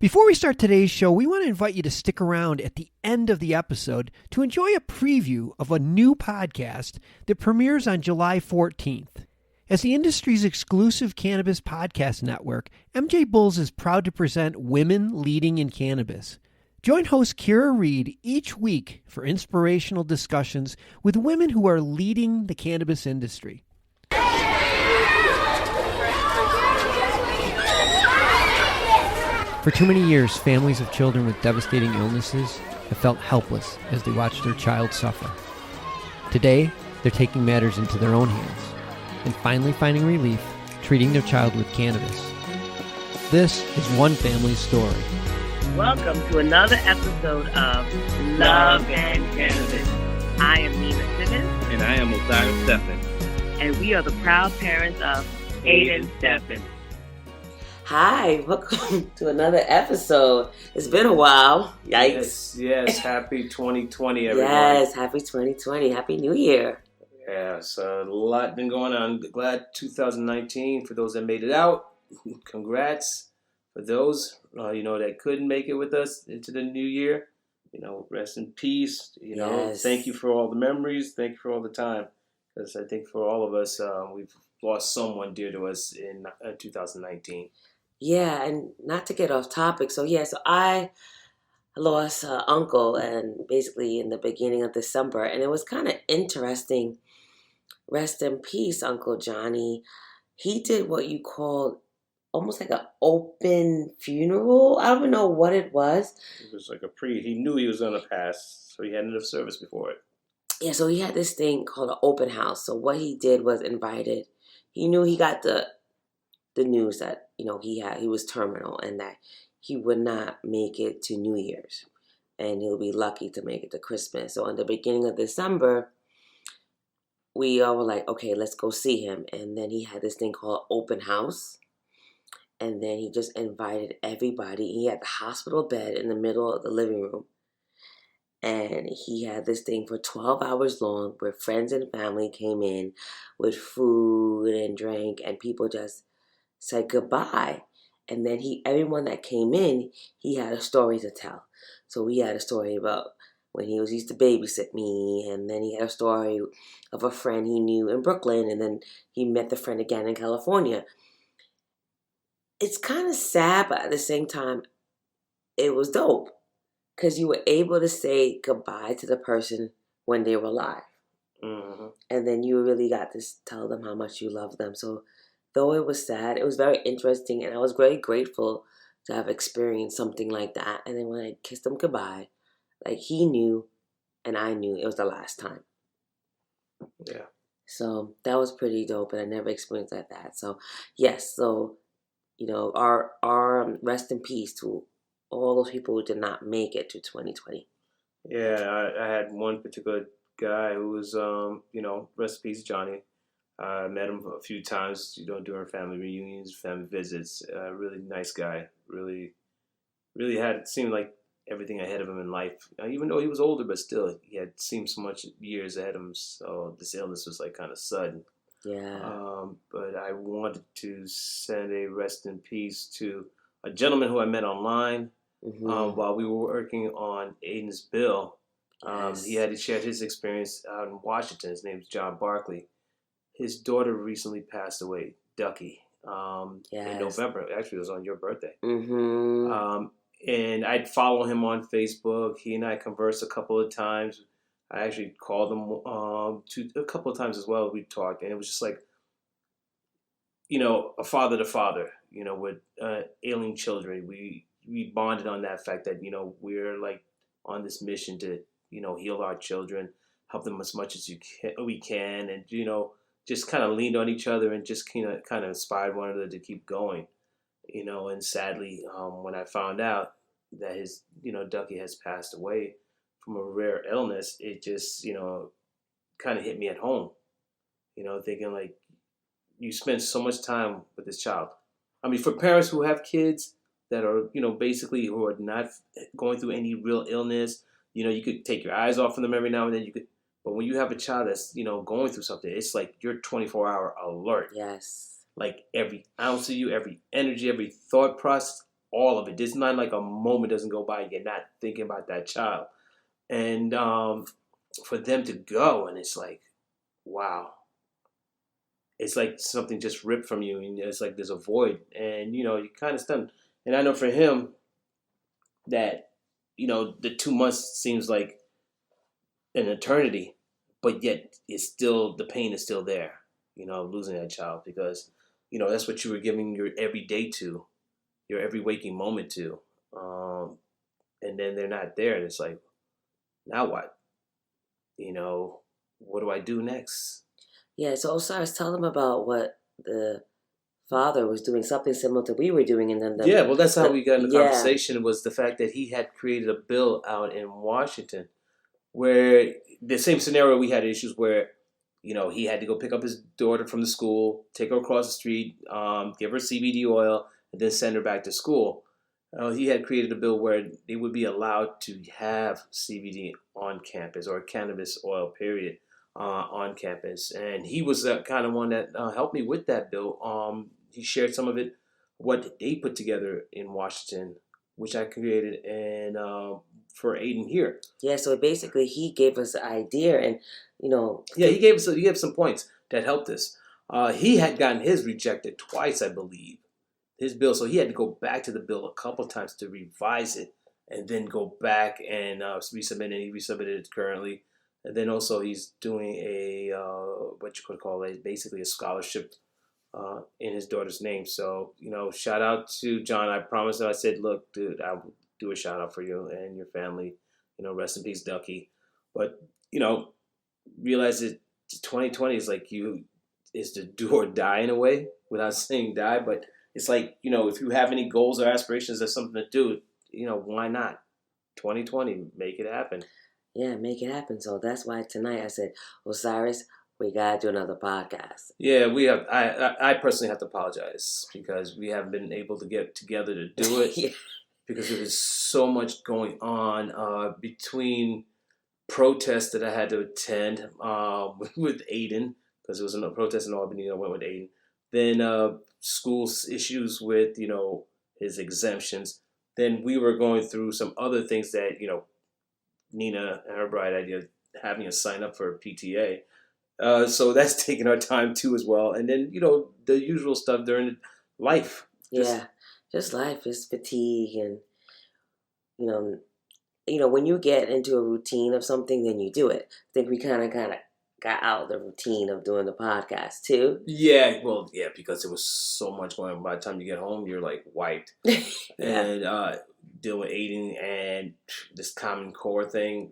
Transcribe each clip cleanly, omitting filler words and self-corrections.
Before we start today's show, we want to invite you to stick around at the end of the episode to enjoy a preview of a new podcast that premieres on July 14th. As the industry's exclusive cannabis-podcast network, MJBulls is proud to present Women Leading in Cannabis. Join host Kira Reed each week for inspirational discussions with women who are leading the cannabis industry. For too many years, families of children with devastating illnesses have felt helpless as they watch their child suffer. Today, they're taking matters into their own hands and finally finding relief treating their child with cannabis. This is one family's story. Welcome to another episode of Love and Cannabis. I am Nina Simmons. And I am Osiris Stephenand. And we are the proud parents of Aiden Stephenand. Hi, welcome to another episode. It's been a while. Yikes. Yes. Happy 2020, everyone. Yes, happy 2020. Happy New Year. Yeah, so a lot been going on. Glad 2019 for those that made it out. Congrats. For those, that couldn't make it with us into the new year, rest in peace. Yes. Thank you for all the memories. Thank you for all the time. Because I think for all of us, we've lost someone dear to us in 2019. Yeah, and not to get off topic. So I lost an uncle and basically in the beginning of December. And it was kind of interesting. Rest in peace, Uncle Johnny. He did what you call almost like an open funeral. I don't even know what it was. It was like he knew he was going to pass, so he had enough service before it. Yeah, so he had this thing called an open house. So what he did was invited. He knew he got the news that, he was terminal and that he would not make it to New Year's. And he'll be lucky to make it to Christmas. So in the beginning of December, we all were like, okay, let's go see him. And then he had this thing called open house. And then he just invited everybody. He had the hospital bed in the middle of the living room. And he had this thing for 12 hours long where friends and family came in with food and drink. And people just said goodbye. And then everyone that came in, he had a story to tell. So he had a story about when he used to babysit me. And then he had a story of a friend he knew in Brooklyn. And then he met the friend again in California. It's kind of sad, but at the same time, it was dope. Because you were able to say goodbye to the person when they were alive. Mm-hmm. And then you really got to tell them how much you love them. So though it was sad, it was very interesting. And I was very grateful to have experienced something like that. And then when I kissed him goodbye, like he knew and I knew it was the last time. Yeah. So that was pretty dope. And I never experienced like that. So yes, our rest in peace to all those people who did not make it to 2020. Yeah, I had one particular guy who was, rest in peace, Johnny. I met him a few times, during family reunions, family visits. Really nice guy. Really, really seemed like everything ahead of him in life. Even though he was older, but still, he had seemed so much years ahead of him. So this illness was like kind of sudden. Yeah. But I wanted to send a rest in peace to a gentleman who I met online while we were working on Aiden's bill. Yes. He had shared his experience out in Washington. His name is John Barkley. His daughter recently passed away, Ducky, in November. Actually, it was on your birthday. Mm-hmm. And I'd follow him on Facebook. He and I conversed a couple of times. I actually called him a couple of times as well. We talked, and it was just like, a father to father, with ailing children. We bonded on that fact that, we're like on this mission to, heal our children, help them as much as we can, and, just kind of leaned on each other and just kind of inspired one another to keep going, and sadly, when I found out that his, Ducky has passed away from a rare illness, it just, kind of hit me at home, thinking like, you spend so much time with this child. I mean, for parents who have kids that are, basically who are not going through any real illness, you could take your eyes off of them every now and then. But when you have a child that's, going through something, it's like you're 24-hour alert. Yes. Like every ounce of you, every energy, every thought process, all of it. There's not like a moment doesn't go by and you're not thinking about that child. And for them to go, and it's like, wow. It's like something just ripped from you, and it's like there's a void, and you kind of stunned. And I know for him that the 2 months seems like an eternity, but yet the pain is still there. Losing that child, because that's what you were giving your every day to, your every waking moment to, and then they're not there, and it's like, now what? What do I do next? Yeah, so Osiris, tell them about what the father was doing, something similar to we were doing, and then that's how we got in the conversation, was the fact that he had created a bill out in Washington where the same scenario we had issues where, he had to go pick up his daughter from the school, take her across the street, give her CBD oil, and then send her back to school. He had created a bill where they would be allowed to have CBD on campus, or cannabis oil, period, on campus. And he was kind of one that helped me with that bill. He shared some of it, what they put together in Washington, which I created, and for Aiden here. Yeah, so basically he gave us an idea, and he gave some points that helped us. He had gotten his rejected twice, I believe, his bill, so he had to go back to the bill a couple times to revise it, and then go back and resubmit it. He resubmitted it currently, and then also he's doing a what you could call basically a scholarship in his daughter's name. So shout out to John. I promised him. I said, look, dude, I'll do a shout out for you and your family. Rest in peace, Ducky. But realize that 2020 is like is the do or die in a way, without saying die. But it's like, if you have any goals or aspirations or something to do, why not? 2020, make it happen. Yeah, make it happen. So that's why tonight I said, Osiris, we gotta do another podcast. Yeah, we have. I personally have to apologize because we haven't been able to get together to do it. Yeah. Because there was so much going on between protests that I had to attend with Aiden, because there was a protest in Albany. I went with Aiden. Then school issues with his exemptions. Then we were going through some other things that Nina and her bright idea, having us sign up for a PTA. So that's taking our time too as well. And then the usual stuff during life. Just life, just fatigue, and when you get into a routine of something, then you do it. I think we kind of got out of the routine of doing the podcast too. Yeah, well, yeah, because there was so much going on. By the time you get home, you're like wiped. And dealing with Aiden and this Common Core thing,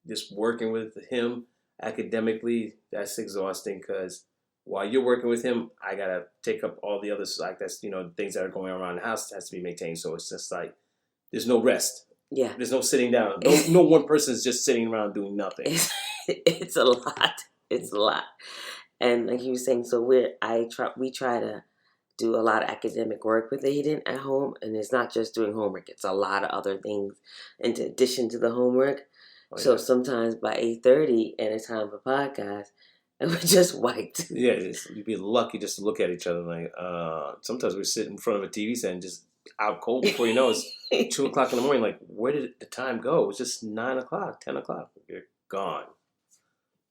just working with him academically, that's exhausting, because while you're working with him, I gotta take up all the others, like that's things that are going on around the house has to be maintained. So it's just like there's no rest. Yeah, there's no sitting down. No one person is just sitting around doing nothing. It's a lot. It's a lot. And like you were saying, so we try to do a lot of academic work with Aiden at home, and it's not just doing homework. It's a lot of other things in addition to the homework. Oh, so sometimes by 8:30 and it's time for podcast, and we're just wiped. Yeah, you'd be lucky just to look at each other. Like sometimes we sit in front of a TV set and just out cold before you know it's 2 o'clock in the morning. Like, where did the time go? It was just 9 o'clock, 10 o'clock. You're gone.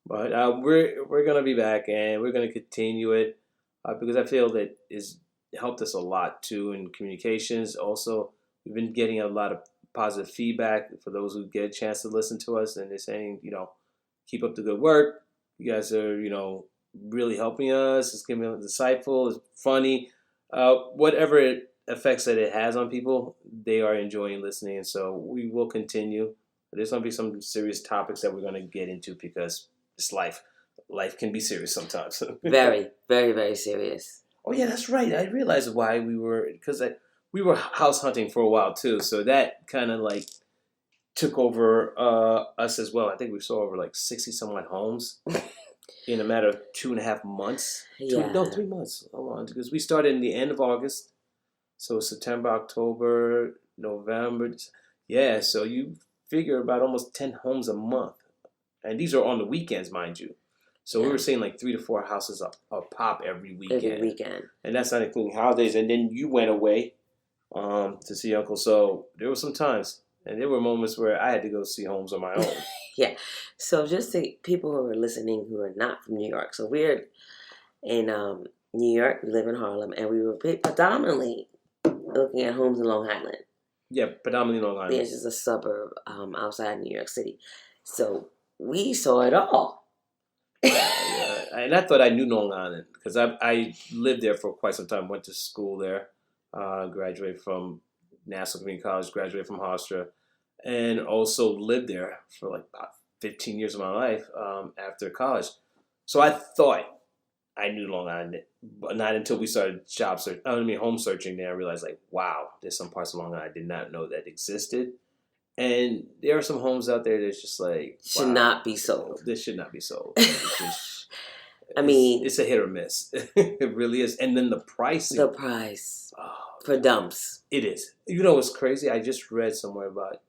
But we're gonna be back, and we're gonna continue it because I feel that it's helped us a lot too in communications. Also, we've been getting a lot of positive feedback for those who get a chance to listen to us, and they're saying, keep up the good work. You guys are, really helping us. It's giving us insightful. It's funny. Whatever effects that it has on people, they are enjoying listening. And so we will continue. There's going to be some serious topics that we're going to get into because it's life. Life can be serious sometimes. Very, very, very serious. Oh, yeah, that's right. I realized why we were house hunting for a while, too. So that kind of took over us as well. I think we saw over 60-some-odd homes in a matter of 2.5 months. Yeah. 3 months. Hold on, because we started in the end of August. So September, October, November. Yeah, so you figure about almost 10 homes a month. And these are on the weekends, mind you. So we were seeing 3 to 4 houses a pop every weekend. Every weekend. And that's not including holidays. And then you went away to see Uncle. So there were some times, and there were moments where I had to go see homes on my own. Yeah. So just to people who are listening who are not from New York. So we're in New York. We live in Harlem, and we were predominantly looking at homes in Long Island. Yeah, predominantly Long Island. This is a suburb outside New York City. So we saw it all. And I thought I knew Long Island because I lived there for quite some time. Went to school there, graduated from Nassau Community College, graduated from Hofstra, and also lived there for like about 15 years of my life after college. So I thought I knew Long Island, but not until we started home searching there. I realized, like, wow, there's some parts of Long Island I did not know that existed. And there are some homes out there that's just like, should not be sold. This should not be sold. I mean, it's a hit or miss. It really is. And then the pricing. The price for dumps. It is. You know what's crazy? I just read somewhere about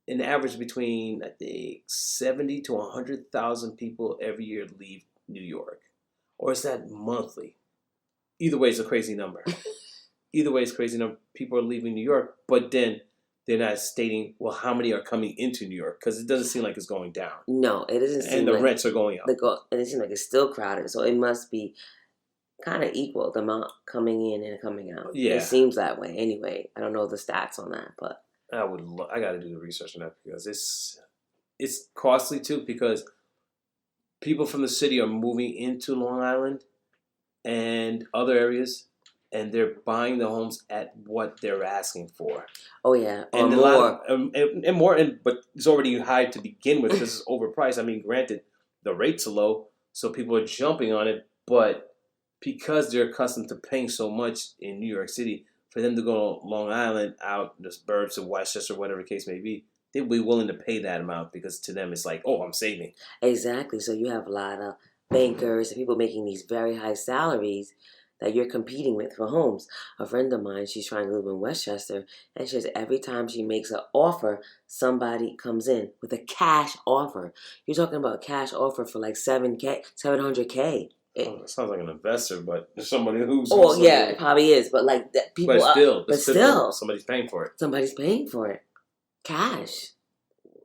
an average between, I think, 70 to 100,000 people every year leave New York. Or is that monthly? Either way, it's a crazy number. People are leaving New York, but then they're not stating, well, how many are coming into New York? Because it doesn't seem like it's going down. No, it doesn't seem like... And the rents are going up. And it seems like it's still crowded. So it must be kind of equal, the amount coming in and coming out. Yeah. It seems that way anyway. I don't know the stats on that, but... I got to do the research on that because it's costly too, because people from the city are moving into Long Island and other areas, and they're buying the homes at what they're asking for. Oh yeah, or and more. And more, but it's already high to begin with because it's overpriced. I mean, granted, the rates are low, so people are jumping on it, but because they're accustomed to paying so much in New York City, for them to go to Long Island, out in the burbs of Westchester, whatever the case may be, they'd be willing to pay that amount because to them it's like, oh, I'm saving. Exactly. So you have a lot of bankers and people making these very high salaries that you're competing with for homes. A friend of mine, she's trying to live in Westchester, and she says every time she makes an offer, somebody comes in with a cash offer. You're talking about a cash offer for like $700K. It sounds like an investor, but somebody who's... Oh, yeah, it probably is. But like that, people... But still, somebody's paying for it. Somebody's paying for it. Cash.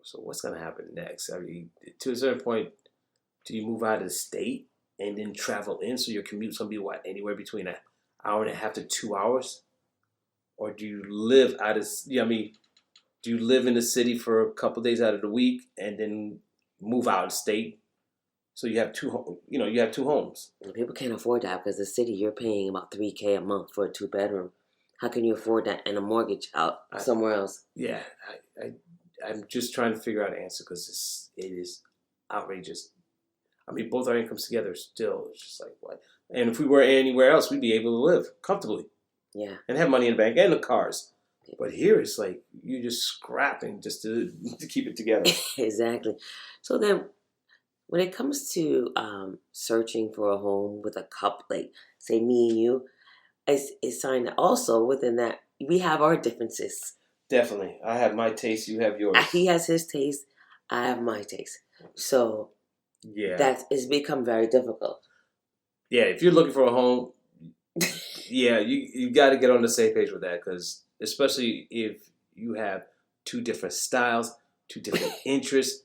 So what's going to happen next? I mean, to a certain point, do you move out of the state and then travel in? So your commute's going to be, what, anywhere between an hour and a half to 2 hours? Or do you live out of... do you live in the city for a couple days out of the week and then move out of state? So you have two homes. People can't afford that because the city, you're paying about $3,000 a month for a 2-bedroom. How can you afford that and a mortgage out somewhere else? Yeah, I'm just trying to figure out an answer because it is outrageous. I mean, both our incomes together still, it's just like, what? And if we were anywhere else, we'd be able to live comfortably. Yeah. And have money in the bank and the cars. But here it's like you're just scrapping just to keep it together. Exactly. So then, when it comes to searching for a home with a couple, like say me and you, it's signed also within that we have our differences. Definitely. I have my taste, you have yours. He has his taste, I have my taste. So yeah, it's become very difficult. Yeah, if you're looking for a home, yeah, you got to get on the same page with that, because especially if you have two different styles, two different interests,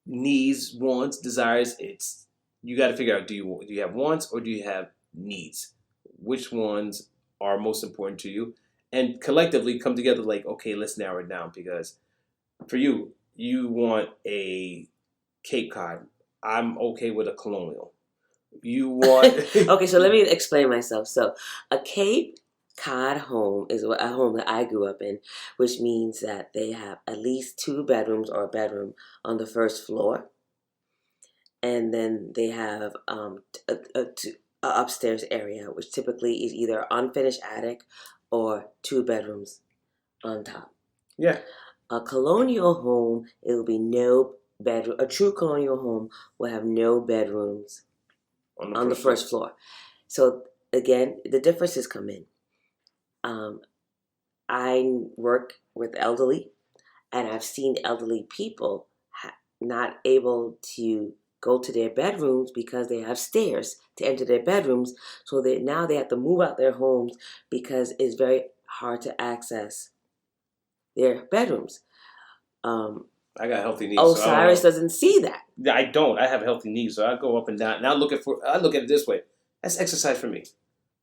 needs, wants, desires, you got to figure out, do you have wants or do you have needs? Which ones are most important to you? And collectively come together like, okay, let's narrow it down, because for you want a Cape Cod. I'm okay with a colonial. You want... Okay, so let me explain myself. So a Cape Cod home is a home that I grew up in, which means that they have at least 2 bedrooms or a bedroom on the first floor. And then they have a upstairs area, which typically is either unfinished attic or 2 bedrooms on top. Yeah. A colonial home, it will be no bedroom. A true colonial home will have no bedrooms on the first floor. So again, the differences come in. I work with elderly, and I've seen elderly people not able to go to their bedrooms because they have stairs to enter their bedrooms. So now they have to move out their homes because it's very hard to access their bedrooms. I got healthy knees. Osiris doesn't see that. I don't. I have healthy knees, so I go up and down. Now I look at it this way. That's exercise for me.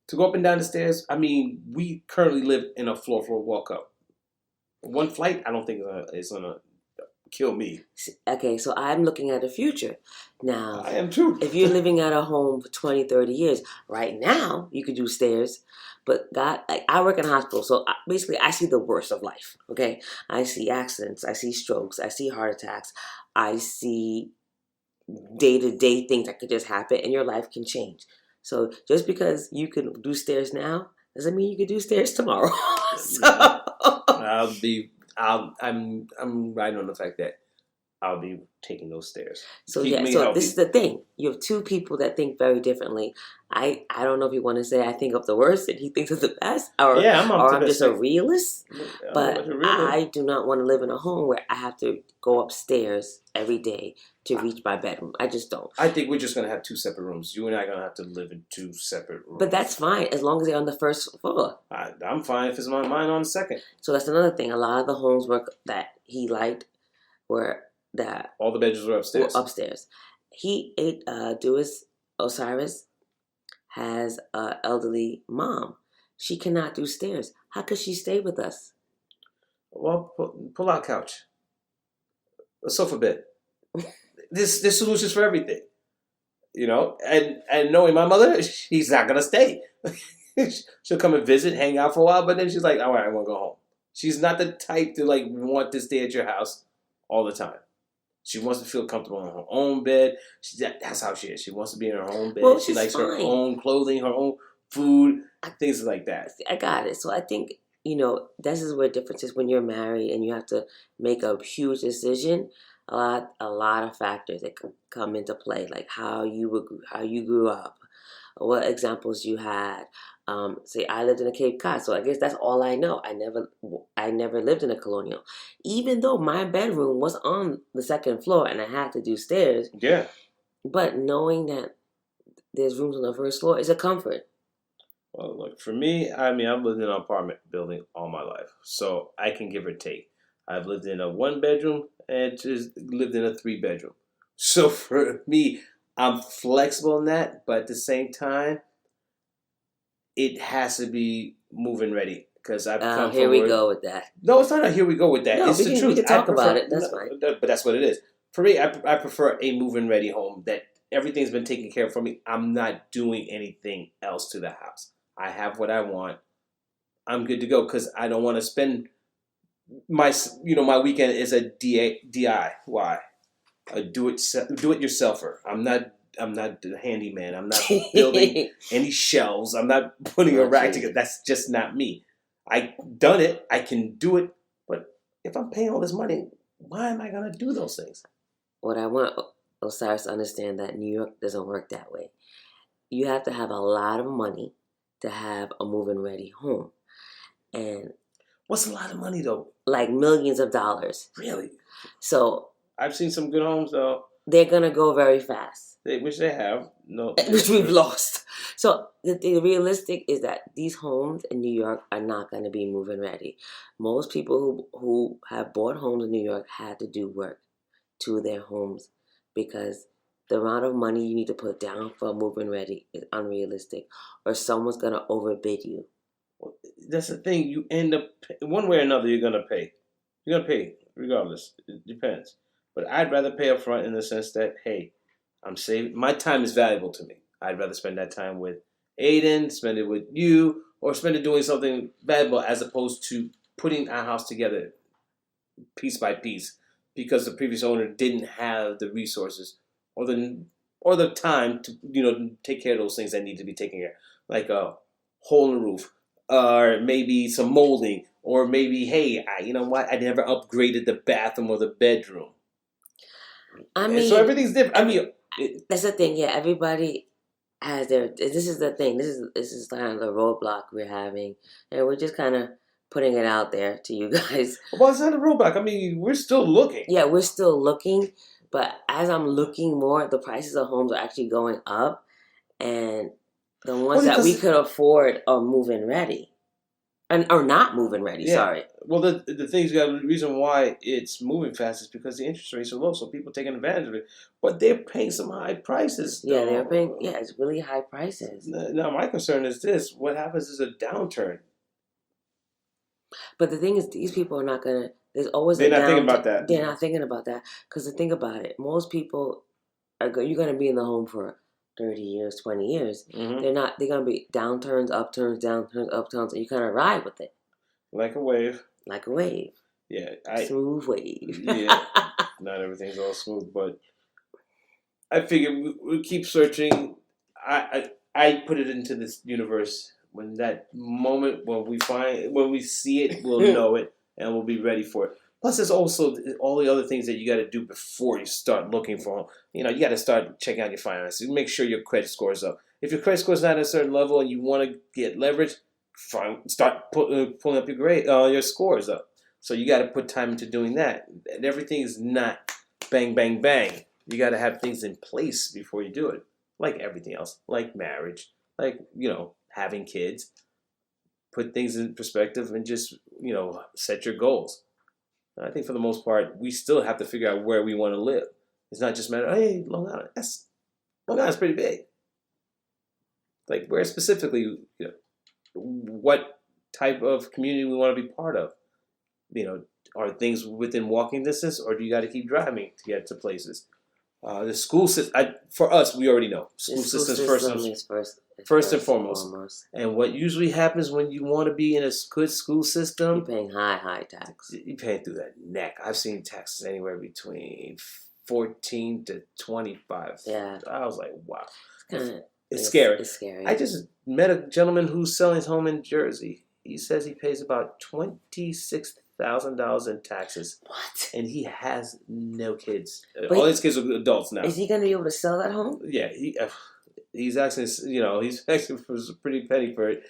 To go up and down the stairs, I mean, we currently live in a floor walk up. One flight, I don't think it's gonna kill me. Okay, so I'm looking at the future. Now, I am too. If you're living at a home for 20, 30 years, right now, you could do stairs. But I work in a hospital, so basically I see the worst of life, okay? I see accidents, I see strokes, I see heart attacks, I see day-to-day things that could just happen, and your life can change. So just because you can do stairs now doesn't mean you can do stairs tomorrow. I'm riding on the fact that I'll be taking those stairs. So this is the thing. You have two people that think very differently. I don't know if you want to say I think of the worst and he thinks of the best, or I'm just a realist. But I do not want to live in a home where I have to go upstairs every day to reach my bedroom. I just don't. I think we're just going to have two separate rooms. You and I are going to have to live in two separate rooms. But that's fine as long as they're on the first floor. I'm fine if it's mine on the second. So that's another thing. A lot of the homes that he liked were that all the bedrooms were upstairs. Osiris has an elderly mom. She cannot do stairs. How could she stay with us? Well, pull out couch, a sofa bed. There's solutions for everything, you know. And knowing my mother, she's not gonna stay. She'll come and visit, hang out for a while, but then she's like, "All right, I want to go home." She's not the type to want to stay at your house all the time. She wants to feel comfortable in her own bed. That's how she is. She wants to be in her own bed. Well, she likes her own clothing, her own food, things like that. I got it. So I think, this is where difference is when you're married and you have to make a huge decision. A lot of factors that come into play, like how you grew up, what examples you had. Say I lived in a Cape Cod, so I guess that's all I know. I never lived in a colonial, even though my bedroom was on the second floor and I had to do stairs. Yeah. But knowing that there's rooms on the first floor is a comfort. Well, look, for me, I've lived in an apartment building all my life, so I can give or take. I've lived in a 1-bedroom and just lived in a 3-bedroom. So for me, I'm flexible in that, but at the same time, it has to be move-in ready because I've come here we go with that. No, it's not a here we go with that. No, it's the truth. We can talk about it. That's fine. But that's what it is. For me, I prefer a move-in ready home that everything's been taken care of for me. I'm not doing anything else to the house. I have what I want. I'm good to go because I don't want to spend my weekend is a DIY, a do it yourselfer. I'm not the handyman. I'm not building any shelves. I'm not putting a rack together. That's just not me. I've done it. I can do it. But if I'm paying all this money, why am I going to do those things? What I want Osiris to understand that New York doesn't work that way. You have to have a lot of money to have a move-in ready home. And what's a lot of money though? Like millions of dollars. Really? So I've seen some good homes though. They're gonna go very fast. Which they have. No. Which we've lost. So the realistic is that these homes in New York are not gonna be move-in ready. Most people who have bought homes in New York had to do work to their homes because the amount of money you need to put down for a move-in ready is unrealistic, or someone's gonna overbid you. Well, that's the thing. You end up one way or another. You're gonna pay. You're gonna pay regardless. It depends. But I'd rather pay up front in the sense that, hey, I'm saving. My time is valuable to me. I'd rather spend that time with Aiden, spend it with you, or spend it doing something valuable as opposed to putting our house together piece by piece because the previous owner didn't have the resources or the time to take care of those things that need to be taken care of, like a hole in the roof, or maybe some molding, or maybe, hey, you know what? I never upgraded the bathroom or the bedroom. I mean, so everything's different. I mean, that's the thing. Yeah, everybody has their. This is the thing. This is kind of the roadblock we're having, and we're just kind of putting it out there to you guys. Well, it's not a roadblock. I mean, we're still looking. Yeah, we're still looking, but as I'm looking more, the prices of homes are actually going up, and the ones that we could afford are move-in ready. or not moving ready. Yeah. Sorry. Well, the thing is, the reason why it's moving fast is because the interest rates are low, so people are taking advantage of it. But they're paying some high prices. Yeah, they're paying. Yeah, it's really high prices. Now, my concern is this: what happens is a downturn. But the thing is, these people are not gonna. There's always They're not thinking about that. They're not thinking about that because think about it. Most people you're gonna be in the home for 30 years, 20 years. Mm-hmm. They're gonna be downturns, upturns, and you kind of ride with it. Like a wave. Like a wave. Yeah. Smooth wave. Yeah. Not everything's all smooth, but I figure we'll keep searching. I put it into this universe. When that moment, when we see it, we'll know it, and we'll be ready for it. Plus, there's also all the other things that you got to do before you start looking for them. You know, you got to start checking out your finances. Make sure your credit score is up. If your credit score is not at a certain level and you want to get leverage, start pulling up your scores up. So you got to put time into doing that. And everything is not bang, bang, bang. You got to have things in place before you do it. Like everything else, like marriage, like, having kids. Put things in perspective and just, set your goals. I think for the most part, we still have to figure out where we want to live. It's not just a matter of, hey, Long Island. Long Island's pretty big. Like, where specifically, what type of community we want to be part of. Are things within walking distance, or do you got to keep driving to get to places? The school system, for us, we already know. School system is first and foremost. And what usually happens when you want to be in a good school system, you're paying high tax. You're paying through that neck. I've seen taxes anywhere between 14 to 25. Yeah. I was like, wow. It's scary. It's scary. I just met a gentleman who's selling his home in Jersey. He says he pays about $26,000 in taxes. What? And he has no kids. But all his kids are adults now. Is he going to be able to sell that home? Yeah, he's asking, he's asking for a pretty penny for it,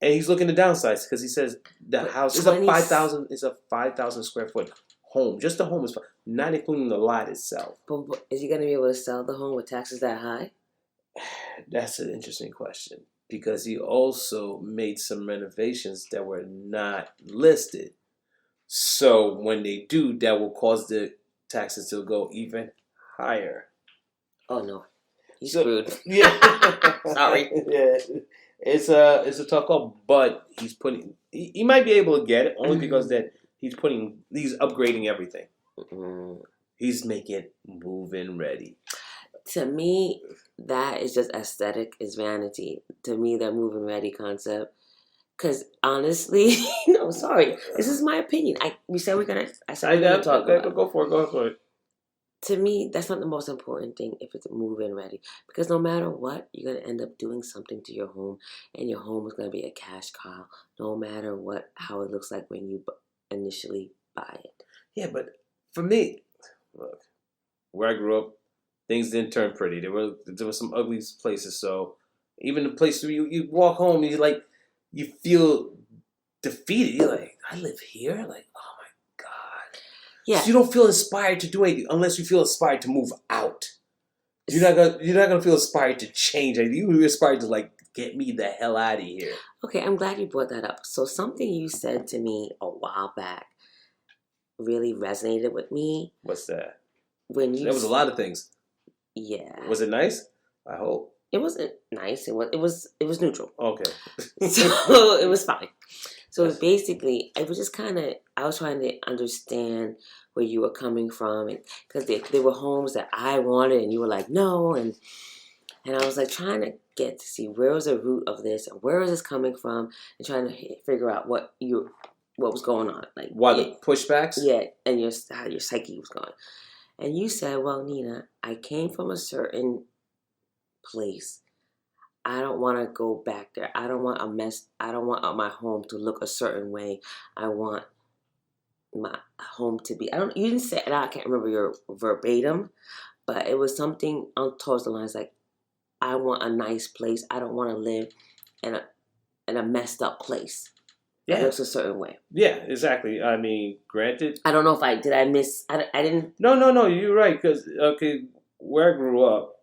and he's looking to downsize because he says the house is a 5,000 square foot home. Just the home is not including the lot itself. But is he going to be able to sell the home with taxes that high? That's an interesting question because he also made some renovations that were not listed. So when they do, that will cause the taxes to go even higher. Oh no. He's screwed. Yeah. Sorry. Yeah. It's a tough call, but he might be able to get it only because that he's upgrading everything. Mm-hmm. He's making it move-in ready. To me, that is just aesthetic, is vanity. To me, that move-in ready concept. Because honestly, no, sorry. This is my opinion. We said we're gonna talk about it. Go for it. To me, that's not the most important thing if it's move-in ready. Because no matter what, you're going to end up doing something to your home. And your home is going to be a cash cow. No matter how it looks like when you initially buy it. Yeah, but for me, look, where I grew up, things didn't turn pretty. There were some ugly places. So even the place where you walk home, you feel defeated. You're like, I live here? Like, oh my God. Yeah. So you don't feel inspired to do anything unless you feel inspired to move out. You're not gonna feel inspired to change anything. You're inspired to get me the hell out of here. Okay, I'm glad you brought that up. So something you said to me a while back really resonated with me. What's that? There was a lot of things. Yeah. Was it nice? I hope. It wasn't nice. It was neutral. Okay. So it was fine. So basically, I was just I was trying to understand where you were coming from, and because there were homes that I wanted, and you were like, no, and I was trying to get to see where was the root of this, and where is this coming from, and trying to figure out what was going on, why the pushbacks, yeah, and how your psyche was going. And you said, well, Nina, I came from a certain place. I don't want to go back there. I don't want a mess. I don't want my home to look a certain way. I want my home to be. You didn't say it. I can't remember your verbatim, but it was something towards the lines like, I want a nice place. I don't want to live in a messed up place. Yeah, it looks a certain way. Yeah, exactly. I mean, granted. I don't know if I miss. I didn't. No. You're right. Because where I grew up,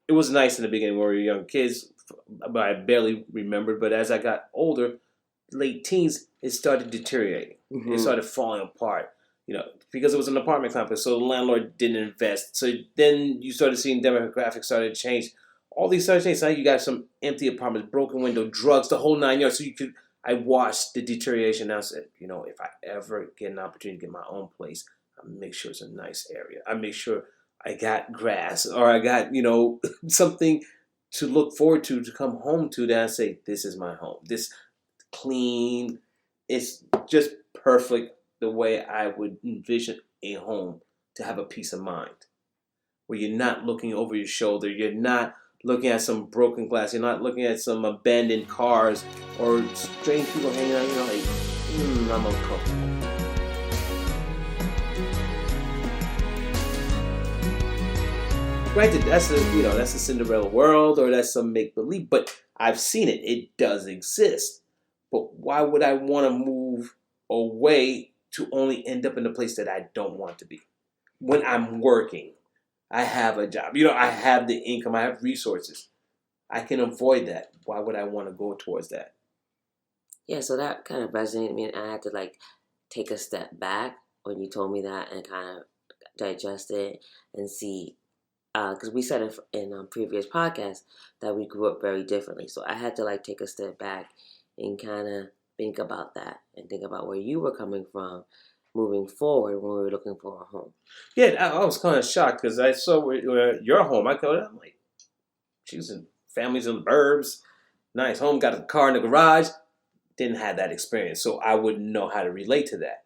it was nice in the beginning when we were young kids, but I barely remembered. But as I got older, late teens, it started deteriorating. Mm-hmm. It started falling apart. Because it was an apartment complex, so the landlord didn't invest. So then you started seeing demographics started to change. All these started to change. So now you got some empty apartments, broken window, drugs, the whole 9 yards. So I watched the deterioration. I said, if I ever get an opportunity to get my own place, I make sure it's a nice area. I make sure I got grass or I got, something to look forward to come home to that I say, this is my home. This clean, it's just perfect. The way I would envision a home to have a peace of mind, where you're not looking over your shoulder, you're not looking at some broken glass, you're not looking at some abandoned cars or strange people hanging out. You're like, I'm uncomfortable. Granted, that's a Cinderella world or that's some make believe, but I've seen it. It does exist. But why would I want to move away to only end up in a place that I don't want to be? When I'm working, I have a job. I have the income. I have resources. I can avoid that. Why would I want to go towards that? Yeah, so that kind of resonated with me, and I had to take a step back when you told me that and kind of digest it and see, because we said in previous podcasts that we grew up very differently. So I had to take a step back and kind of think about that and think about where you were coming from moving forward when we were looking for a home. Yeah, I was kind of shocked because I saw where your home. I'm like, choosing families in the burbs, nice home, got a car in the garage. Didn't have that experience, so I wouldn't know how to relate to that.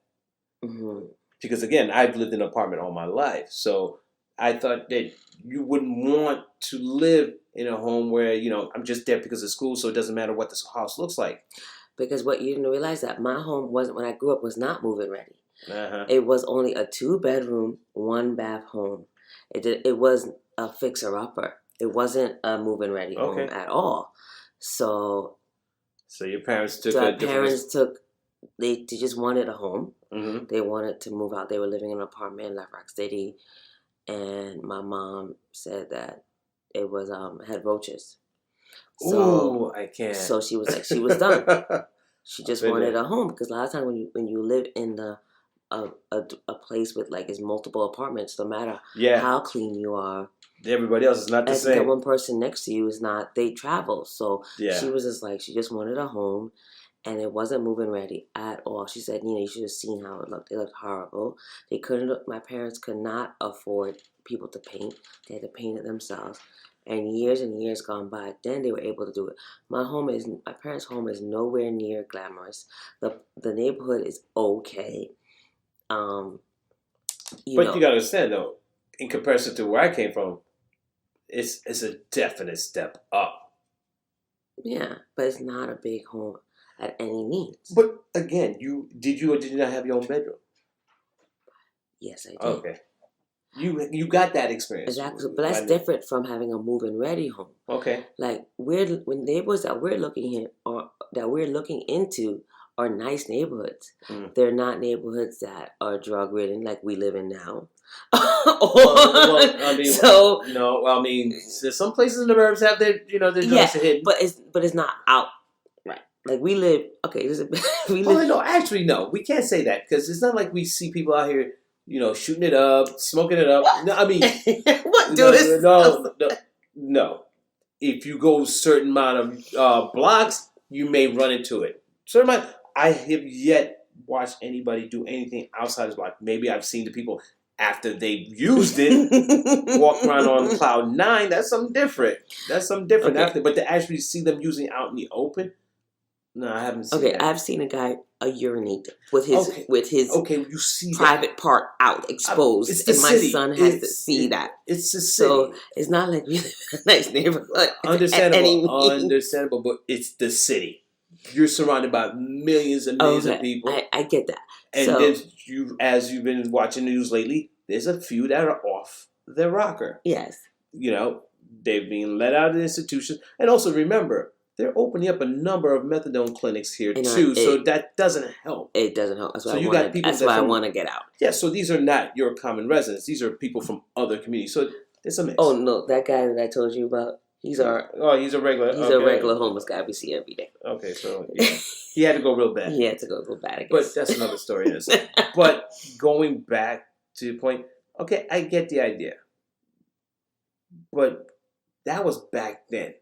Mm-hmm. Because again, I've lived in an apartment all my life, so I thought that you wouldn't want to live in a home where I'm just there because of school, so it doesn't matter what this house looks like. Because what you didn't realize that my home wasn't, when I grew up, was not move-in ready. Uh-huh. It was only a 2-bedroom, 1-bath home. It was a fixer-upper. It wasn't a move-in ready home at all. So your parents took they just wanted a home. Mm-hmm. They wanted to move out. They were living in an apartment in Left Rock City, and my mom said that it was had roaches. So, I can't. So she was done. She just wanted a home, because a lot of times when you live in a place with is multiple apartments, no matter how clean you are, everybody else is not the same. The one person next to you is not. They travel, so she was just she just wanted a home, and it wasn't moving ready at all. She said, Nina, you should have seen how it looked. It looked horrible. They couldn't. My parents could not afford people to paint. They had to paint it themselves. And years gone by, then they were able to do it. My parents' home is nowhere near glamorous. The neighborhood is okay. But you gotta understand though, in comparison to where I came from, it's a definite step up. Yeah, but it's not a big home at any means. But again, did you or did you not have your own bedroom? Yes, I did. Okay. You got that experience. Exactly, but that's different from having a move-in ready home. Okay. When neighborhoods that we're looking into are nice neighborhoods. Mm. They're not neighborhoods that are drug ridden like we live in now. Some places in the burbs have their drugs hidden. but it's not out. Right. We live. Okay. Actually, no. We can't say that because it's not like we see people out here. Shooting it up, smoking it up. What? No, I mean, what? No. If you go a certain amount of blocks, you may run into it. I have yet watched anybody do anything outside this block. Maybe I've seen the people after they've used it walk around on cloud 9. That's something different. Okay. But to actually see them using it out in the open, no, I haven't seen that. I've seen a guy urinate with his you see private part out exposed, and my son has to see that. It's the city. So it's not like we live in a nice neighborhood. Understandable, but it's the city. You're surrounded by millions and millions of people. I get that. And then as you've been watching the news lately, there's a few that are off their rocker. Yes. They've been let out of the institutions, and also remember, they're opening up a number of methadone clinics here too, so that doesn't help. It doesn't help. That's why I want to get out. Yeah, so these are not your common residents. These are people from other communities. So there's a mix. Oh no, that guy that I told you about, He's a regular. He's a regular homeless guy we see every day. Okay, so yeah. He had to go real bad. He had to go bad, I guess. But that's another story. But going back to the point, okay, I get the idea. But that was back then.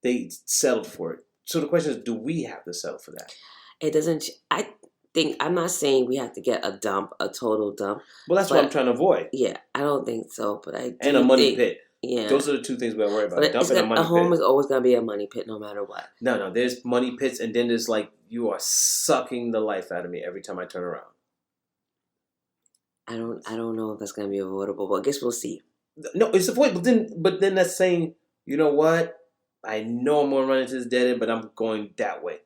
They settled for it. So the question is, do we have to settle for that? It doesn't. I'm not saying we have to get a total dump. Well, that's what I'm trying to avoid. Yeah, I don't think so. But I do and a money pit. Yeah, those are the two things we gotta worry about. But a home is always gonna be a money pit, no matter what. No, there's money pits, and then there's like you are sucking the life out of me every time I turn around. I don't know if that's gonna be avoidable, but I guess we'll see. No, it's avoidable. But then that's saying, you know what? I know I'm gonna run into this dead end, but I'm going that way.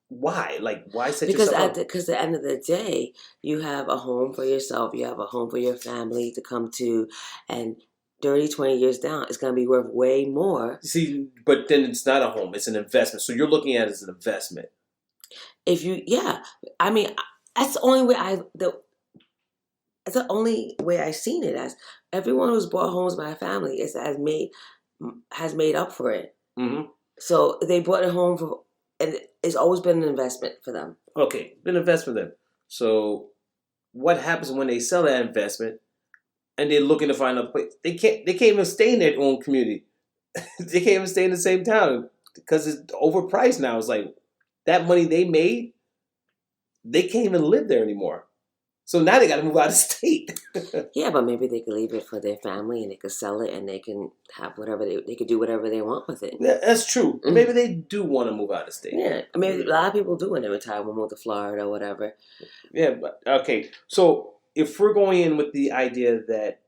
Why? Like, why set yourself up? Because at the end of the day, you have a home for yourself. You have a home for your family to come to, and 30, 20 years down, it's going to be worth way more. See, but then it's not a home. It's an investment. So you're looking at it as an investment. That's the only way that's the only way I've seen it as. Everyone who's bought homes by a family has made up for it. Mm-hmm. So they bought a home for, and it's always been an investment for them. Okay, been an investment for them. So what happens when they sell that investment? And they're looking to find a place. They can't even stay in their own community. They can't even stay in the same town because it's overpriced now. It's like that money they made, they can't even live there anymore. So now they got to move out of state. Yeah, but maybe they could leave it for their family and they could sell it and they can have whatever they could do whatever they want with it. Yeah, that's true. Mm-hmm. Maybe they do want to move out of state. Yeah, I mean, a lot of people do when they retire, will move to Florida or whatever. Yeah, but okay. So if we're going in with the idea that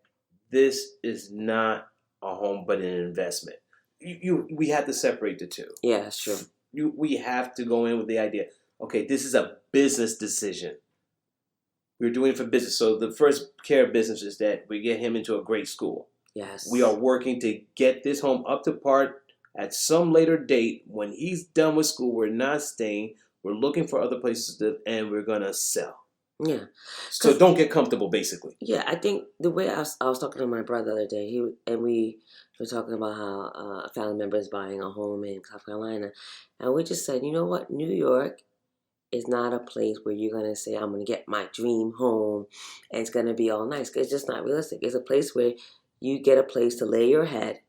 this is not a home but an investment, we have to separate the two. Yeah, that's true. We have to go in with the idea, okay, this is a business decision. We're doing it for business. So the first care of business is that we get him into a great school. Yes. We are working to get this home up to par at some later date. When he's done with school, we're not staying. We're looking for other places to live, and we're going to sell. Yeah. So don't get comfortable, basically. Yeah, I think the way I was talking to my brother the other day, we were talking about how a family member is buying a home in South Carolina. And we just said, you know what, New York is not a place where you're going to say, I'm going to get my dream home and it's going to be all nice. It's just not realistic. It's a place where you get a place to lay your head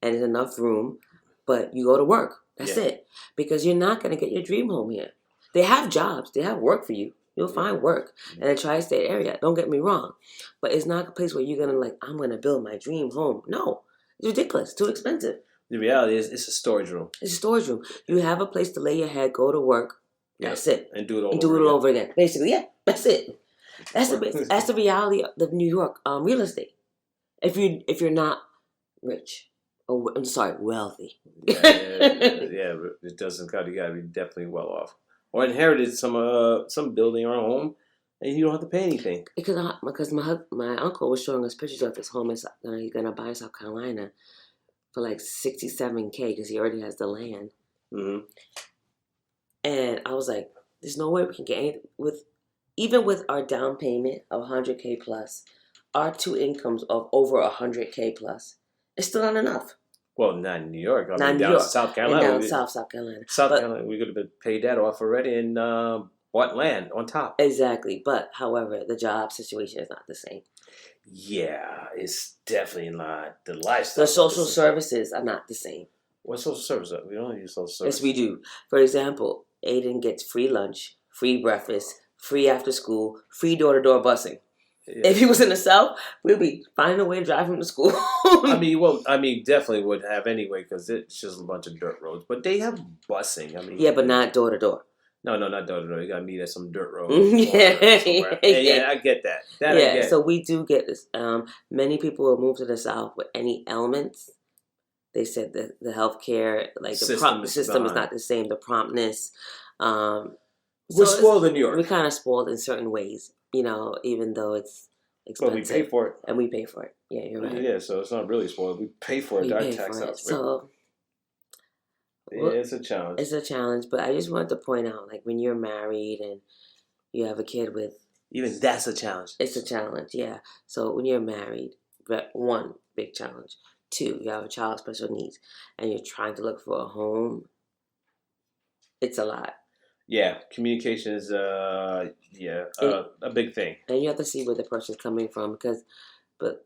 and there's enough room, but you go to work. That's it. Because you're not going to get your dream home here. They have jobs. They have work for you. You'll find work in a tri-state area. Don't get me wrong. But it's not a place where you're going to I'm going to build my dream home. No. It's ridiculous. Too expensive. The reality is it's a storage room. It's a storage room. You have a place to lay your head, go to work. That's it. And do it all over again. Basically, yeah. That's it. That's the reality of New York real estate. If you're not rich. Oh, I'm sorry, wealthy. Yeah, it doesn't count. You got to be definitely well off. Or inherited some building or home, and you don't have to pay anything. Because my uncle was showing us pictures of his home he's gonna buy in South Carolina for like $67,000 because he already has the land. Mm-hmm. And I was like, there's no way we can get anything even with our down payment of $100,000 plus, our two incomes of over $100,000 plus, it's still not enough. Well, not in New York. Not in New York. South Carolina. And down South Carolina. Carolina, we could have paid that off already and bought land on top. Exactly. But, however, the job situation is not the same. Yeah, it's definitely not. The lifestyle. The social services are not the same. What social services? We don't use social services. Yes, we do. For example, Aiden gets free lunch, free breakfast, free after school, free door-to-door busing. Yeah. If he was in the South, we'd be finding a way to drive him to school. Definitely would have anyway because it's just a bunch of dirt roads. But they have busing. Yeah, but not door-to-door. No, not door-to-door. You got to meet at some dirt road. Yeah, I get that. I get. So we do get this. Many people will move to the South with any ailments. They said that the healthcare, like the system is not the same. The promptness. We're spoiled in New York. We're kind of spoiled in certain ways, even though it's expensive. But we pay for it. And we pay for it. Yeah, you're right. Yeah, so it's not really spoiled. We pay for it. Our tax house. So it's a challenge. It's a challenge, but I just wanted to point out, like when you're married and you have a kid with, even that's a challenge. It's a challenge, yeah. So when you're married, one big challenge. 2, you have a child with special needs, and you're trying to look for a home, it's a lot. Yeah, communication is a big thing. And you have to see where the person's coming from, but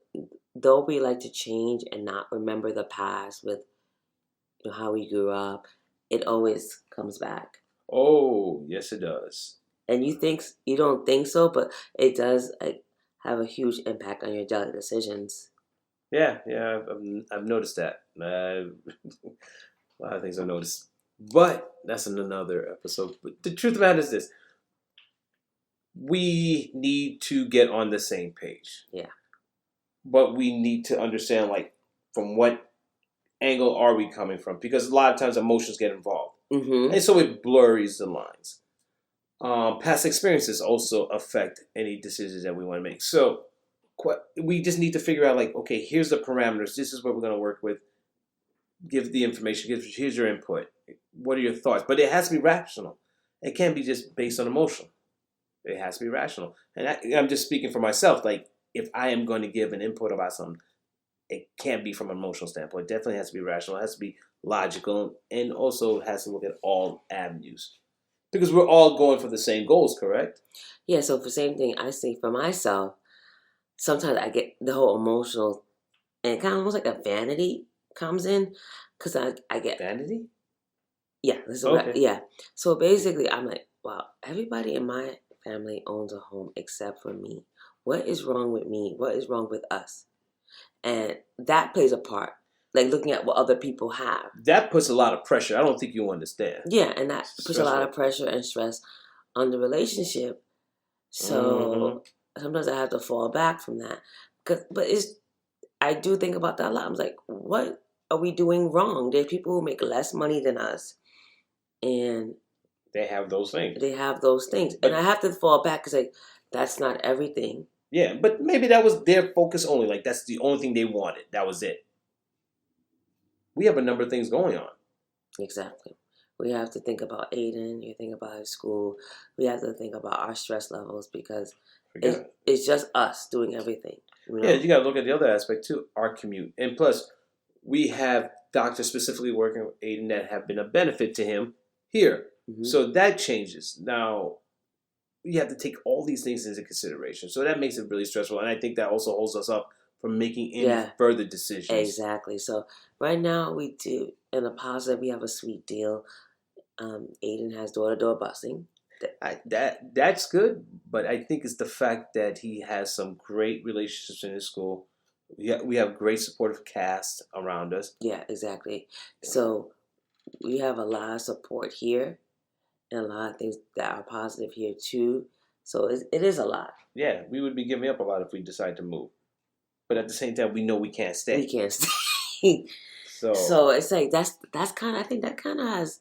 though we like to change and not remember the past with how we grew up, it always comes back. Oh, yes, it does. And you don't think so, but it does have a huge impact on your daily decisions. Yeah, I've noticed that. A lot of things I've noticed. But that's in another episode. But the truth of the matter is this. We need to get on the same page. Yeah. But we need to understand, from what angle are we coming from? Because a lot of times emotions get involved. Mm-hmm. And so it blurs the lines. Past experiences also affect any decisions that we want to make. So we just need to figure out, okay, here's the parameters. This is what we're going to work with. Give the information. Here's your input. What are your thoughts? But it has to be rational. It can't be just based on emotion. It has to be rational. And I'm just speaking for myself. If I am going to give an input about something, it can't be from an emotional standpoint. It definitely has to be rational. It has to be logical. And also has to look at all avenues. Because we're all going for the same goals, correct? Yeah, so for the same thing, I think for myself, sometimes I get the whole emotional, and kind of almost like a vanity comes in, because I get... Vanity? Yeah. Yeah. So basically, I'm like, wow, everybody in my family owns a home except for me. What is wrong with me? What is wrong with us? And that plays a part. Looking at what other people have. That puts a lot of pressure. I don't think you understand. Yeah, and that puts a lot of pressure and stress on the relationship. So sometimes I have to fall back from that. But I do think about that a lot. I'm like, what are we doing wrong? There's people who make less money than us. And they have those things. And I have to fall back because that's not everything. Yeah, but maybe that was their focus only. That's the only thing they wanted. That was it. We have a number of things going on. Exactly. We have to think about Aiden. You think about his school. We have to think about our stress levels because it's just us doing everything. Yeah, you got to look at the other aspect too, our commute. And plus, we have doctors specifically working with Aiden that have been a benefit to him here. Mm-hmm. So that changes. Now, we have to take all these things into consideration. So that makes it really stressful. And I think that also holds us up from making any further decisions. Exactly. So right now we do, in a positive, we have a sweet deal. Aiden has door-to-door busing. That's good, but I think it's the fact that he has some great relationships in his school. We have great supportive cast around us. Yeah, exactly. So we have a lot of support here and a lot of things that are positive here too. So it is a lot. Yeah, we would be giving up a lot if we decide to move. But at the same time, we know we can't stay. We can't stay. So it's that's kind of, I think that kind of has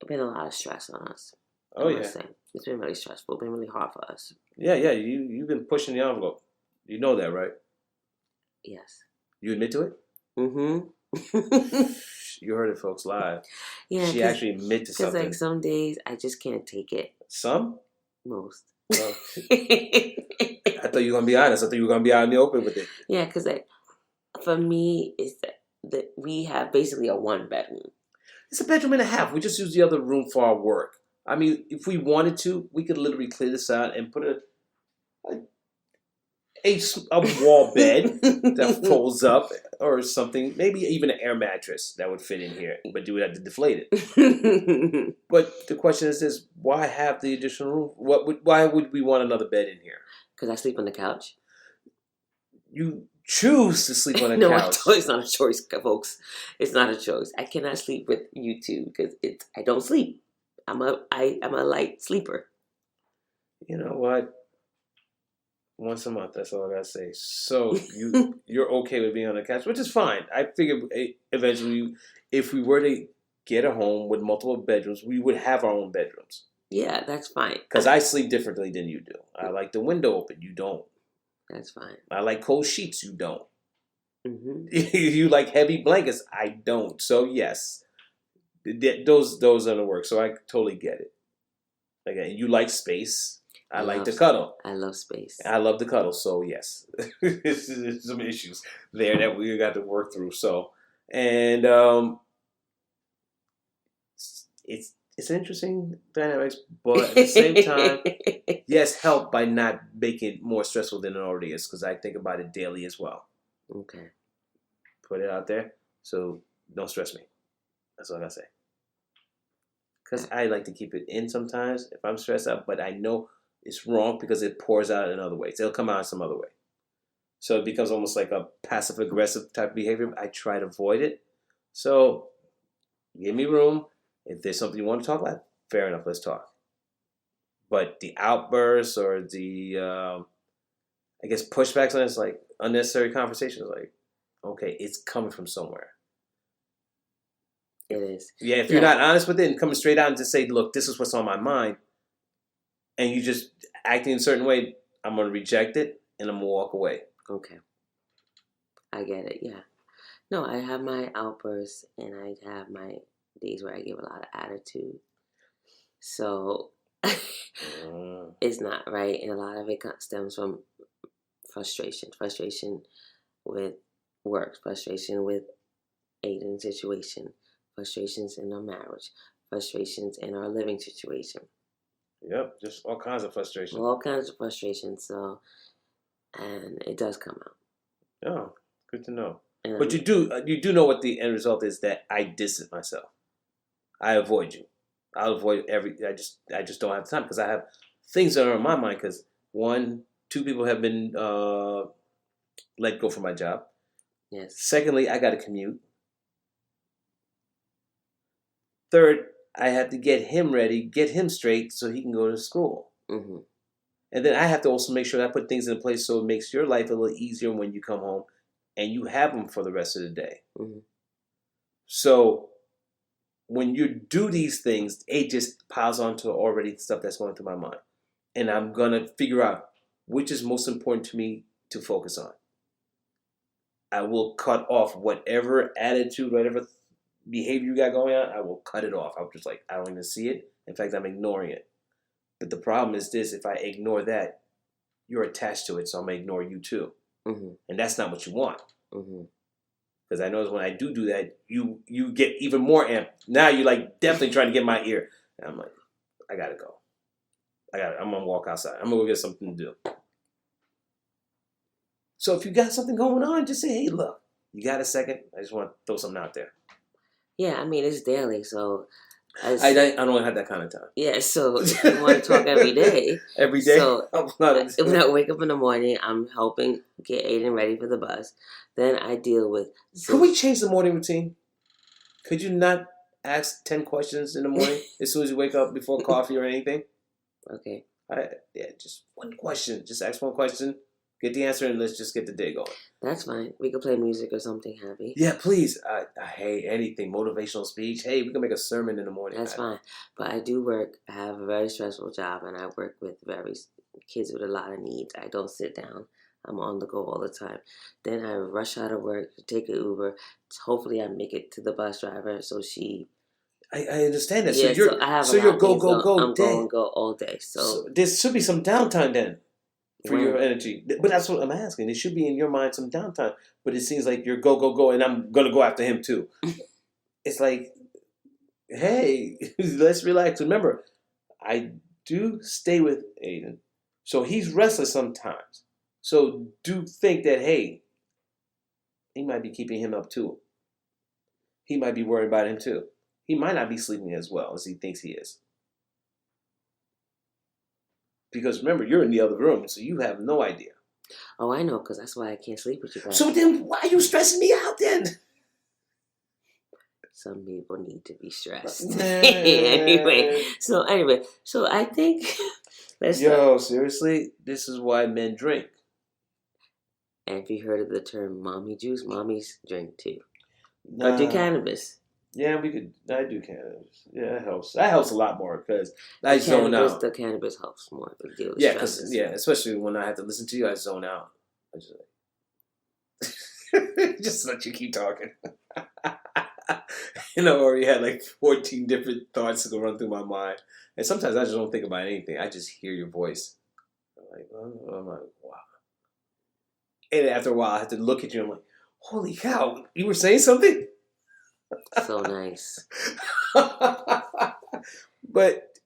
been a lot of stress on us. Oh, yeah. It's been really stressful. It's been really hard for us. Yeah. You've been pushing the envelope. You know that, right? Yes. You admit to it? Mm-hmm. You heard it, folks, live. Yeah. She actually admit to something. Because some days I just can't take it. Some? Most. Well, I thought you were going to be honest. I thought you were going to be out in the open with it. Yeah, because for me, it's that we have basically a 1-bedroom. It's a bedroom and a half. We just use the other room for our work. I mean, if we wanted to, we could literally clear this out and put a wall bed that folds up or something. Maybe even an air mattress that would fit in here, but you would have to deflate it. But the question is this: why have the additional room? Why would we want another bed in here? Because I sleep on the couch. You choose to sleep on a couch. No, it's not a choice, folks. It's not a choice. I cannot sleep with you two because I don't sleep. I'm a light sleeper. You know what? Once a month, that's all I gotta say. So you're okay with being on the couch, which is fine. I figure eventually, if we were to get a home with multiple bedrooms, we would have our own bedrooms. Yeah, that's fine. Because I sleep differently than you do. I like the window open. You don't. That's fine. I like cold sheets. You don't. Mm-hmm. You like heavy blankets. I don't. So yes, those are the work. So I totally get it. Again, you like space. I like to cuddle. I love space. I love to cuddle. So yes, there's some issues there that we got to work through. So, and it's an interesting dynamics, but at the same time, yes, help by not making it more stressful than it already is, because I think about it daily as well. Okay. Put it out there, so don't stress me. That's all I gotta say. Because I like to keep it in sometimes if I'm stressed out, but I know it's wrong because it pours out in other ways. It'll come out in some other way. So it becomes almost like a passive-aggressive type of behavior. I try to avoid it. So give me room. If there's something you want to talk about, fair enough, let's talk. But the outbursts or the, I guess, pushbacks on it's like unnecessary conversations, like, okay, it's coming from somewhere. It is. Yeah, if you're not honest with it and coming straight out and just say, look, this is what's on my mind, and you just acting in a certain way, I'm going to reject it and I'm going to walk away. Okay. I get it, yeah. No, I have my outbursts and I have my days where I give a lot of attitude. So it's not right. And a lot of it stems from frustration. Frustration with work. Frustration with Aiden's situation. Frustrations in our marriage. Frustrations in our living situation. Yep, just all kinds of frustration. All kinds of frustrations. So, and it does come out. Oh, good to know. And but you do know what the end result is, that I distance myself. I avoid you. I'll avoid I just don't have time because I have things that are on my mind. Because 2 people have been let go from my job. Yes. Secondly, I got to commute. Third, I have to get him ready, get him straight so he can go to school. Mm-hmm. And then I have to also make sure that I put things in place so it makes your life a little easier when you come home and you have them for the rest of the day. Mm-hmm. So when you do these things, it just piles onto already stuff that's going through my mind. And I'm going to figure out which is most important to me to focus on. I will cut off whatever attitude, whatever behavior you got going on, I will cut it off. I'm just like, I don't even see it. In fact, I'm ignoring it. But the problem is this: if I ignore that, you're attached to it, so I'm going to ignore you too. Mm-hmm. And that's not what you want. Mm-hmm. Because I notice when I do that, you get even more amped. Now you're like definitely trying to get my ear. And I'm like, I got to go. I'm going to walk outside. I'm going to go get something to do. So if you got something going on, just say, hey, look, you got a second? I just want to throw something out there. Yeah, I mean, it's daily, so... I don't have that kind of time. Yeah, so if you want to talk every day. Every day? So when I wake up in the morning, I'm helping get Aiden ready for the bus. Then I deal with... Could we change the morning routine? Could you not ask 10 questions in the morning as soon as you wake up before coffee or anything? Okay. Just one question. Just ask one question. Get the answer and let's just get the day going. That's fine. We could play music or something happy. Yeah, please. I hate anything. Motivational speech. Hey, we can make a sermon in the morning. That's fine. But I do work. I have a very stressful job and I work with kids with a lot of needs. I don't sit down. I'm on the go all the time. Then I rush out of work to take an Uber. Hopefully I make it to the bus driver so she... I understand that. Yeah, so I have you're go I'm day. go all day. So there should be some downtime then. For your energy. But that's what I'm asking. It should be in your mind some downtime. But it seems like you're go, and I'm going to go after him too. It's like, hey, let's relax. Remember, I do stay with Aiden. So he's restless sometimes. So do think that, hey, he might be keeping him up too. He might be worried about him too. He might not be sleeping as well as he thinks he is. Because remember, you're in the other room, so you have no idea. Oh, I know, because that's why I can't sleep with you guys. So then why are you stressing me out then? Some people need to be stressed. Anyway, so I think... seriously? This is why men drink. And if you heard of the term mommy juice, mommies drink too. Or do cannabis. Yeah, I do cannabis. Yeah, that helps. That helps a lot more because I zone out. The cannabis helps more. Yeah, especially when I have to listen to you, I zone out. I just just let you keep talking. Or you had like 14 different thoughts that go run through my mind, and sometimes I just don't think about anything. I just hear your voice. I'm like, wow. And after a while, I had to look at you. I'm like, holy cow, you were saying something? So nice. But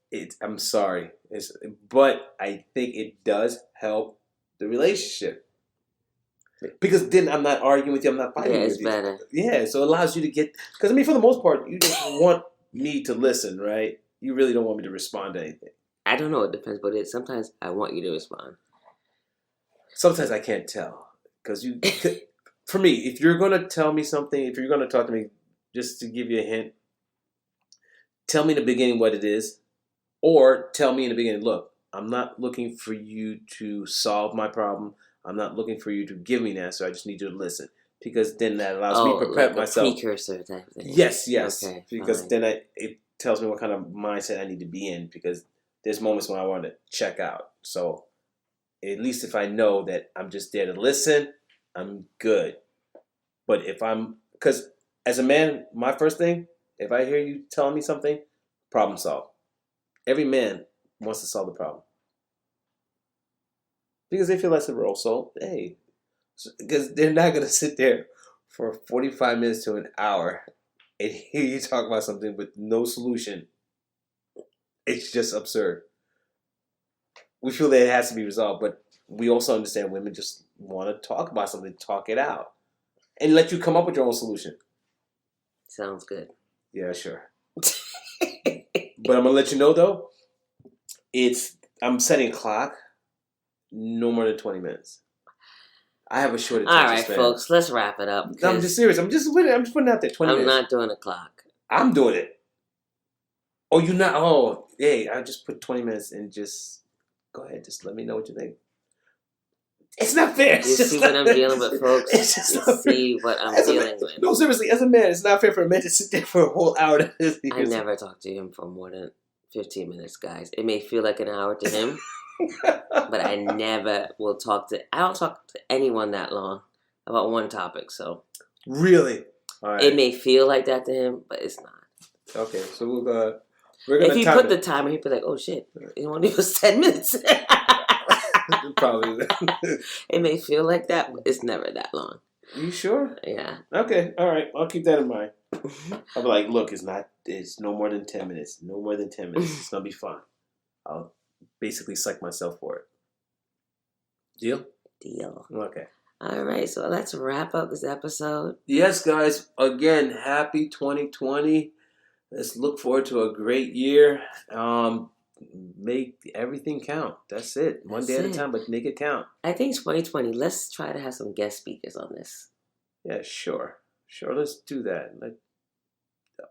I'm sorry. But I think it does help the relationship. Because then I'm not arguing with you. I'm not fighting with you. It's better. Yeah, so it allows you to get... Because, I mean, for the most part, you just want me to listen, right? You really don't want me to respond to anything. I don't know. It depends. But sometimes I want you to respond. Sometimes I can't tell. Because for me, if you're going to tell me something, if you're going to talk to me, just to give you a hint, tell me in the beginning what it is. Or tell me in the beginning, look, I'm not looking for you to solve my problem. I'm not looking for you to give me an answer. I just need you to listen. Because then that allows me to prepare myself. Precursor type thing. Yes. Okay, because fine. then it tells me what kind of mindset I need to be in. Because there's moments when I want to check out. So at least if I know that I'm just there to listen, I'm good. But because as a man, my first thing, if I hear you telling me something, problem solved. Every man wants to solve the problem. Because they feel that's a role. So, hey, because they're not going to sit there for 45 minutes to an hour and hear you talk about something with no solution. It's just absurd. We feel that it has to be resolved, but we also understand women just want to talk about something, talk it out, and let you come up with your own solution. Sounds good. Yeah, sure. But I'm going to let you know, though, I'm setting a clock no more than 20 minutes. I have a short attention All right, span. folks, let's wrap it up. No, I'm just serious. I'm just putting it out there. 20 minutes. I'm not doing a clock. I'm doing it. Oh, you're not? Oh, hey, I just put 20 minutes and just go ahead. Just let me know what you think. It's not fair. You see what I'm dealing with, folks? You see what I'm dealing with. No, seriously, as a man, it's not fair for a man to sit there for a whole hour. I never talk to him for more than 15 minutes, guys. It may feel like an hour to him, but I never will talk to... I don't talk to anyone that long about one topic, so... Really? All right. It may feel like that to him, but it's not. Okay, so we're gonna... If he put the timer, he'd be like, oh, shit, it only was 10 minutes. Probably. It may feel like that, but it's never that long. You sure? Yeah. Okay, all right. I'll keep that in mind. I'll be like, look, it's no more than 10 minutes. No more than 10 minutes. It's going to be fun. I'll basically psych myself for it. Deal? Deal. Okay. All right, so let's wrap up this episode. Yes, guys. Again, happy 2020. Let's look forward to a great year. Make everything count. That's it. One day at a time, but make it count. I think 2020, let's try to have some guest speakers on this. Yeah, sure. Let's do that.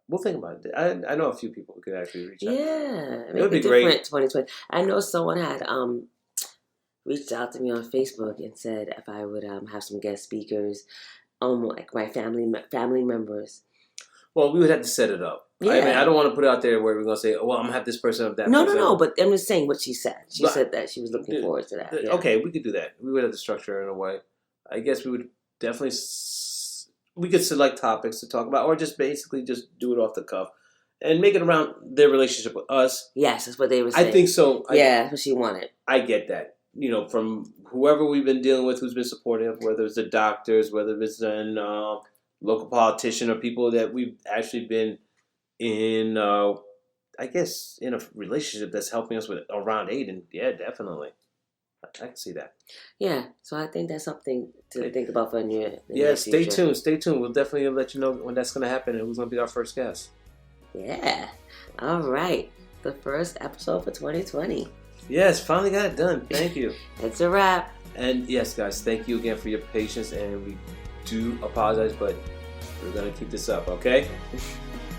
We'll think about it. I know a few people who could actually reach out. Yeah, it would be great. 2020. I know someone had reached out to me on Facebook and said if I would have some guest speakers, like my family members. Well, we would have to set it up. Yeah. I mean, I don't want to put it out there where we're going to say, oh, well, I'm going to have this person or that person. No, but I'm just saying what she said. She said that she was looking forward to that. Yeah. Okay, we could do that. We would have to structure it in a way. I guess we would definitely, we could select topics to talk about or just basically just do it off the cuff and make it around their relationship with us. Yes, that's what they were saying. I think so. Yeah, that's what she wanted. I get that. You know, from whoever we've been dealing with who's been supportive, whether it's the doctors, whether it's an local politician or people that we've actually been in, I guess, in a relationship that's helping us with around Aiden. Yeah, definitely. I can see that. Yeah, so I think that's something to think about for the yeah, stay tuned. Stay tuned. We'll definitely let you know when that's going to happen and who's going to be our first guest. Yeah. All right. The first episode for 2020. Yes, finally got it done. Thank you. It's a wrap. And yes, guys, thank you again for your patience. And we do apologize, but we're going to keep this up, okay?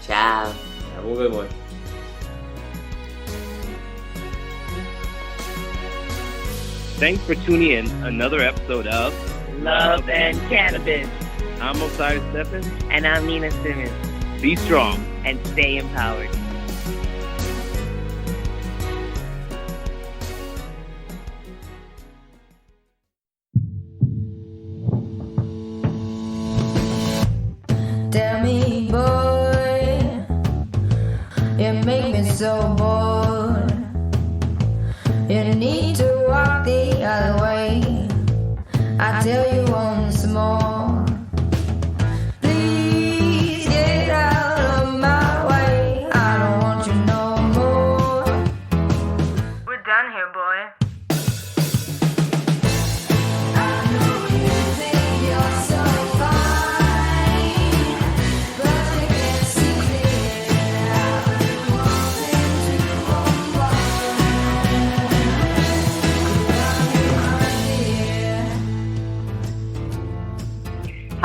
Ciao. Have a good one. Thanks for tuning in another episode of Love and Cannabis. I'm Osiris Stephenand. And I'm Nina Simmons. Be strong. And stay empowered. Tell me, boy, you make me so bored. You need to walk the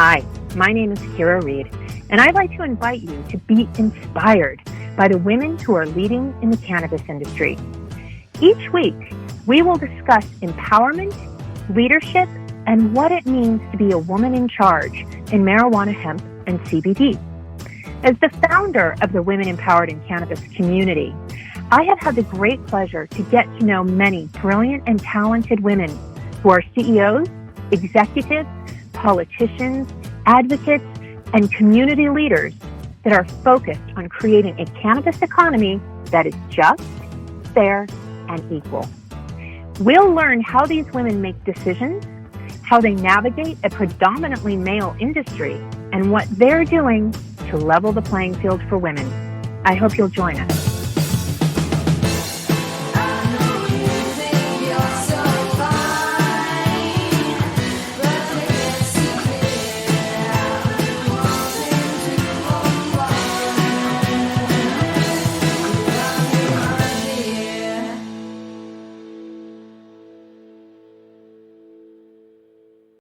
Hi, my name is Kira Reed, and I'd like to invite you to be inspired by the women who are leading in the cannabis industry. Each week, we will discuss empowerment, leadership, and what it means to be a woman in charge in marijuana, hemp, and CBD. As the founder of the Women Empowered in Cannabis community, I have had the great pleasure to get to know many brilliant and talented women who are CEOs, executives, politicians, advocates, and community leaders that are focused on creating a cannabis economy that is just, fair, and equal. We'll learn how these women make decisions, how they navigate a predominantly male industry, and what they're doing to level the playing field for women. I hope you'll join us.